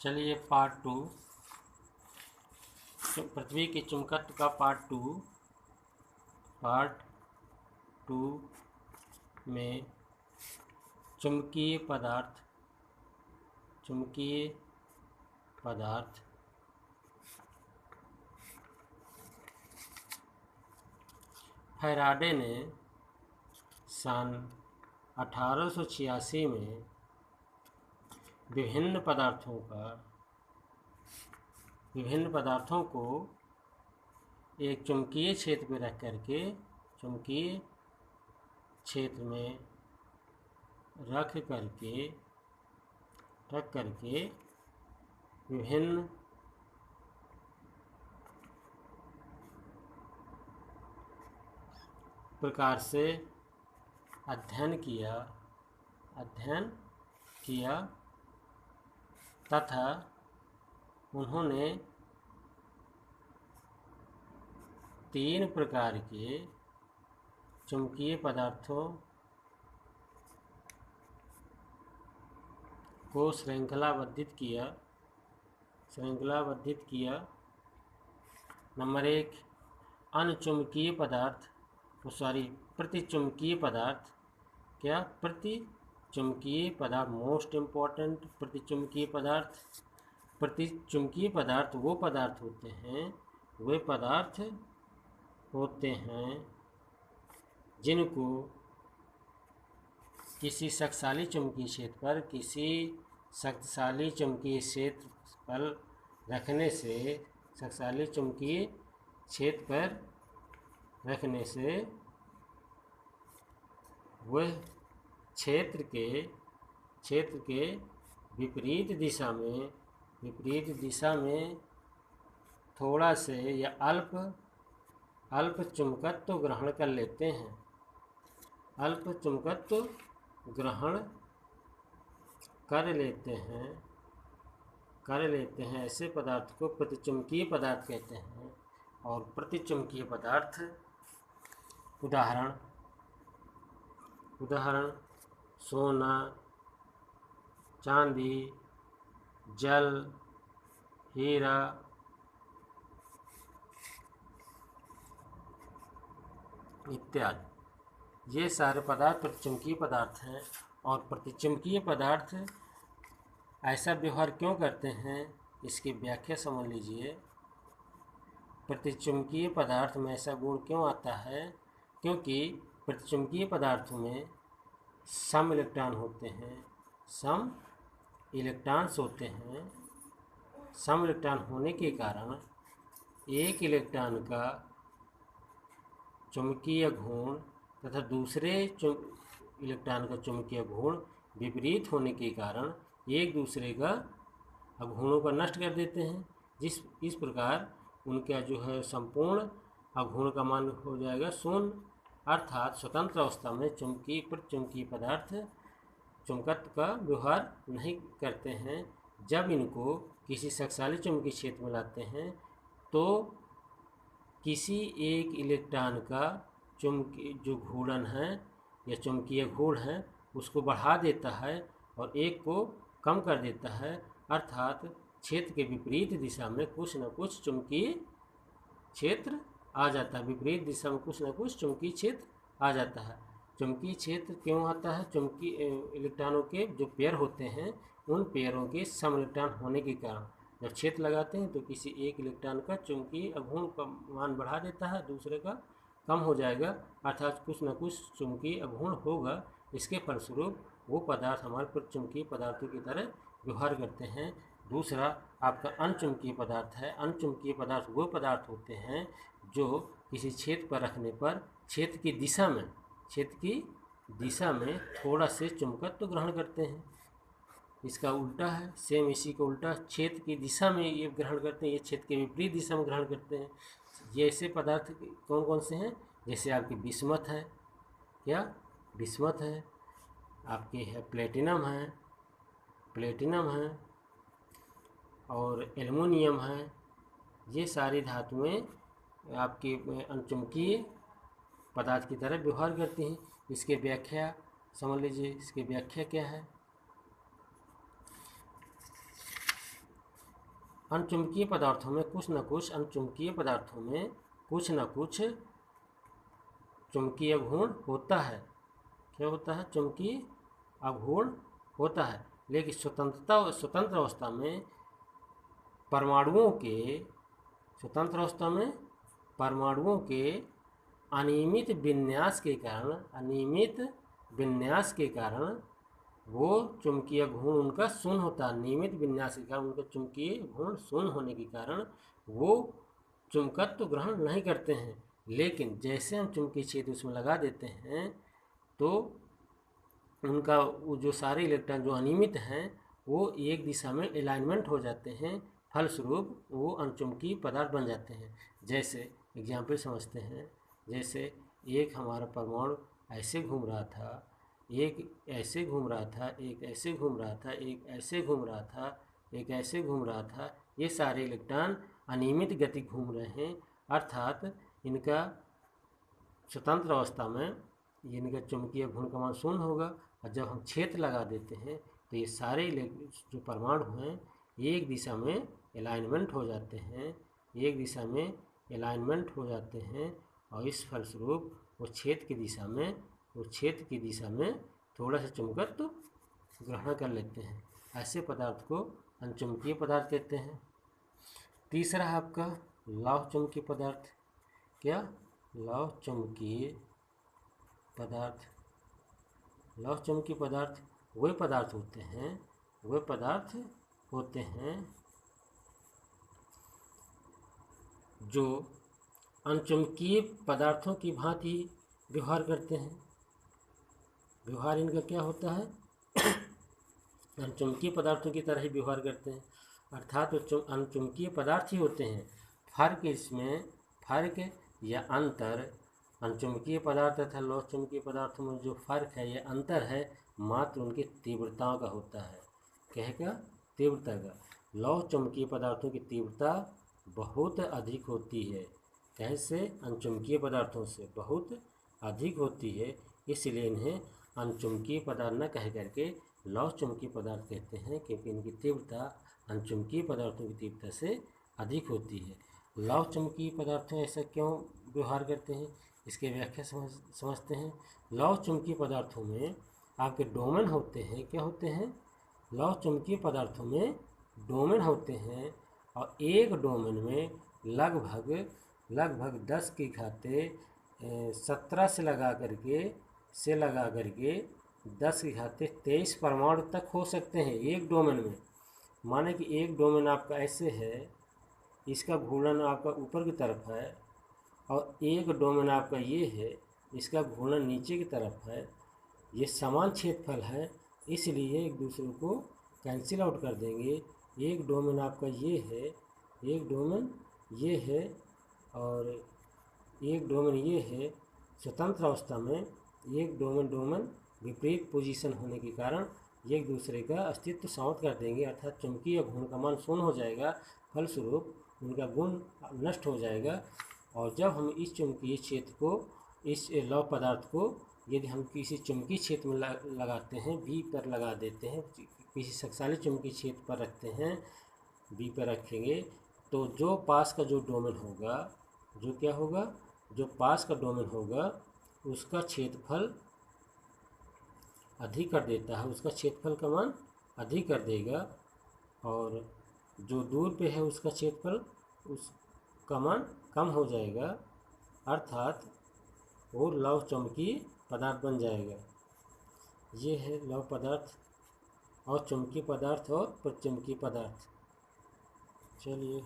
चलिए पार्ट 2 पृथ्वी के चुंबकत्व का पार्ट 2 में चुंबकीय पदार्थ फैराडे ने सन 1886 में विभिन्न पदार्थों को एक चुंबकीय क्षेत्र में रख करके विभिन्न प्रकार से अध्ययन किया तथा उन्होंने 3 प्रकार के चुंबकीय पदार्थों को श्रृंखलाबद्धित किया। नंबर 1 प्रतिचुंबकीय पदार्थ मोस्ट इम्पॉर्टेंट। प्रतिचुंबकीय पदार्थ वो पदार्थ होते हैं जिनको किसी शक्तिशाली चुंबकीय क्षेत्र पर रखने से वह क्षेत्र के विपरीत दिशा में थोड़ा से या अल्प चुंबकत्व ग्रहण कर लेते हैं। ऐसे पदार्थ को प्रतिचुंबकीय पदार्थ कहते हैं। और प्रतिचुंबकीय पदार्थ उदाहरण सोना, चांदी, जल, हीरा, इत्यादि। ये सारे पदार्थ प्रतिचुंबकीय पदार्थ हैं। और प्रतिचुंबकीय पदार्थ ऐसा व्यवहार क्यों करते हैं, इसकी व्याख्या समझ लीजिए। प्रतिचुंबकीय पदार्थ में ऐसा गुण क्यों आता है, क्योंकि प्रतिचुंबकीय पदार्थों में सम इलेक्ट्रॉन्स होते हैं। सम इलेक्ट्रॉन होने के कारण एक इलेक्ट्रॉन का चुंबकीय घूर्ण तथा दूसरे इलेक्ट्रॉन का चुंबकीय घूर्ण विपरीत होने के कारण एक दूसरे का अघूर्णों का नष्ट कर देते हैं। इस प्रकार उनका जो है संपूर्ण अघूर्ण का मान हो जाएगा शून्य। अर्थात स्वतंत्र अवस्था में प्रतिचुंबकीय पदार्थ चुंबकत्व का व्यवहार नहीं करते हैं। जब इनको किसी शक्तिशाली चुंबकीय क्षेत्र में लाते हैं तो किसी एक इलेक्ट्रॉन का जो घूर्णन है या चुंबकीय घूर्ण है उसको बढ़ा देता है और एक को कम कर देता है। अर्थात क्षेत्र के विपरीत दिशा में कुछ न कुछ चुंबकीय क्षेत्र आ जाता है। विपरीत दिशा में कुछ न कुछ चुंबकीय क्षेत्र आ जाता है। चुंबकीय क्षेत्र क्यों आता है? चुंबकीय इलेक्ट्रॉनों के जो पेयर होते हैं उन पेयरों के सम इलेक्ट्रॉन होने के कारण जब क्षेत्र लगाते हैं तो किसी एक इलेक्ट्रॉन का चुंबकीय अघूर्ण का मान बढ़ा देता है, दूसरे का कम हो जाएगा। अर्थात कुछ न कुछ चुंबकीय अघूर्ण होगा। इसके फलस्वरूप वो पदार्थ हमारे प्रतिचुंबकीय पदार्थों की तरह व्यवहार करते हैं। दूसरा आपका अनचुंबकीय पदार्थ है। अनचुंबकीय पदार्थ वो पदार्थ होते हैं जो किसी क्षेत्र पर रखने पर क्षेत्र की दिशा में थोड़ा से चुंबकत्व ग्रहण करते हैं। इसका उल्टा है, सेम इसी का उल्टा, क्षेत्र की दिशा में ये ग्रहण करते हैं, ये क्षेत्र के विपरीत दिशा में ग्रहण करते हैं। ये ऐसे पदार्थ कौन कौन से हैं? जैसे आपकी बिस्मथ है, आपके है प्लेटिनम है और एल्युमिनियम है। ये सारी धातुएं आपके अणुचुंबकीय पदार्थ की तरह व्यवहार करती हैं। इसके व्याख्या समझ लीजिए। इसकी व्याख्या क्या है? अनचुंबकीय पदार्थों में कुछ न कुछ अनचुंबकीय पदार्थों में कुछ न कुछ चुंबकीय गुण होता है। क्या होता है? चुंबकीय अघूर्ण होता है। लेकिन स्वतंत्र अवस्था में परमाणुओं के अनियमित विन्यास के कारण वो चुंबकीय गुण उनका शून्य होता है। नियमित विन्यास के कारण उनका चुंबकीय गुण शून्य होने के कारण वो चुंबकत्व ग्रहण नहीं करते हैं। लेकिन जैसे हम चुंबकीय क्षेत्र उसमें लगा देते हैं तो उनका जो सारे इलेक्ट्रॉन जो अनियमित हैं वो एक दिशा में अलाइनमेंट हो जाते हैं, फलस्वरूप वो अनचुंबकीय पदार्थ बन जाते हैं। जैसे एग्जाम्पल समझते हैं, जैसे एक हमारा परमाणु ऐसे घूम रहा था, एक ऐसे घूम रहा था, एक ऐसे घूम रहा था, एक ऐसे घूम रहा था, एक ऐसे घूम रहा था। ये सारे इलेक्ट्रॉन अनियमित गति घूम रहे हैं, अर्थात इनका स्वतंत्र अवस्था में इनका चुंबकीय घूर्ण का मान शून्य होगा। और जब हम क्षेत्र लगा देते हैं तो ये सारे जो परमाणु हैं एक दिशा में अलाइनमेंट हो जाते हैं, एक दिशा में अलाइनमेंट हो जाते हैं और इस फलस्वरूप वो क्षेत्र की दिशा में थोड़ा सा चुंबकत्व ग्रहण कर लेते हैं। ऐसे पदार्थ को अनचुंबकीय पदार्थ कहते हैं। तीसरा है आपका लौह चुंबकीय पदार्थ। क्या? लौह चुंबकीय पदार्थ। लौह चुंबकीय पदार्थ वे पदार्थ होते हैं जो अनचुंबकीय पदार्थों की भांति व्यवहार करते हैं। व्यवहार इनका क्या होता है? अनचुंबकीय पदार्थों की तरह ही व्यवहार करते हैं, अर्थात वो अनचुंबकीय पदार्थ ही होते हैं। फर्क या अंतर अनचुंबकीय पदार्थ तथा लौह चुंबकीय पदार्थों में जो फर्क है या अंतर है मात्र उनकी तीव्रताओं का होता है। क्या? तीव्रता का। लौह चुंबकीय पदार्थों की तीव्रता बहुत अधिक होती है, कैसे? अनचुंबकीय पदार्थों से बहुत अधिक होती है, इसलिए इन्हें अनचुंबकीय पदार्थ न कह करके लौह चुंबकीय पदार्थ कहते हैं, क्योंकि इनकी तीव्रता अनचुंबकीय पदार्थों की तीव्रता से अधिक होती है। लौह चुंबकीय पदार्थों ऐसा क्यों व्यवहार करते हैं, इसके व्याख्या समझते हैं। लौह चुंबकीय पदार्थों में आपके डोमेन होते हैं। क्या होते हैं? लौह चुंबकीय पदार्थों में डोमेन होते हैं और एक डोमेन में लगभग 10 की घाते 17 से लगा करके 10 की घाते 23 परमाणु तक हो सकते हैं एक डोमेन में। माने कि एक डोमेन आपका ऐसे है, इसका घूर्णन आपका ऊपर की तरफ है, और एक डोमेन आपका ये है, इसका घूर्णन नीचे की तरफ है। ये समान क्षेत्रफल है, इसलिए एक दूसरे को कैंसिल आउट कर देंगे। एक डोमेन आपका ये है, एक डोमेन ये है और एक डोमेन ये है। स्वतंत्र अवस्था में एक डोमेन विपरीत पोजीशन होने के कारण एक दूसरे का अस्तित्व समाप्त कर देंगे, अर्थात चुंबकीय घूर्ण का मान शून्य हो जाएगा, फलस्वरूप उनका गुण नष्ट हो जाएगा। और जब हम इस चुंबकीय क्षेत्र को, इस लौह पदार्थ को यदि हम किसी चुंबकीय क्षेत्र में लगाते हैं, बी पर लगा देते हैं, किसी शक्तिशाली चुंबकीय क्षेत्र पर रखते हैं, बी पर रखेंगे, तो जो पास का जो डोमेन होगा, जो क्या होगा, जो पास का डोमेन होगा उसका क्षेत्रफल अधिक कर देता है, उसका क्षेत्रफल का मान अधिक कर देगा, और जो दूर पे है उसका क्षेत्रफल उसका मान कम हो जाएगा, अर्थात वो लौह चुंबकीय पदार्थ बन जाएगा। ये है लौह पदार्थ और चुंबकीय पदार्थ और प्रचुंबकीय पदार्थ। चलिए।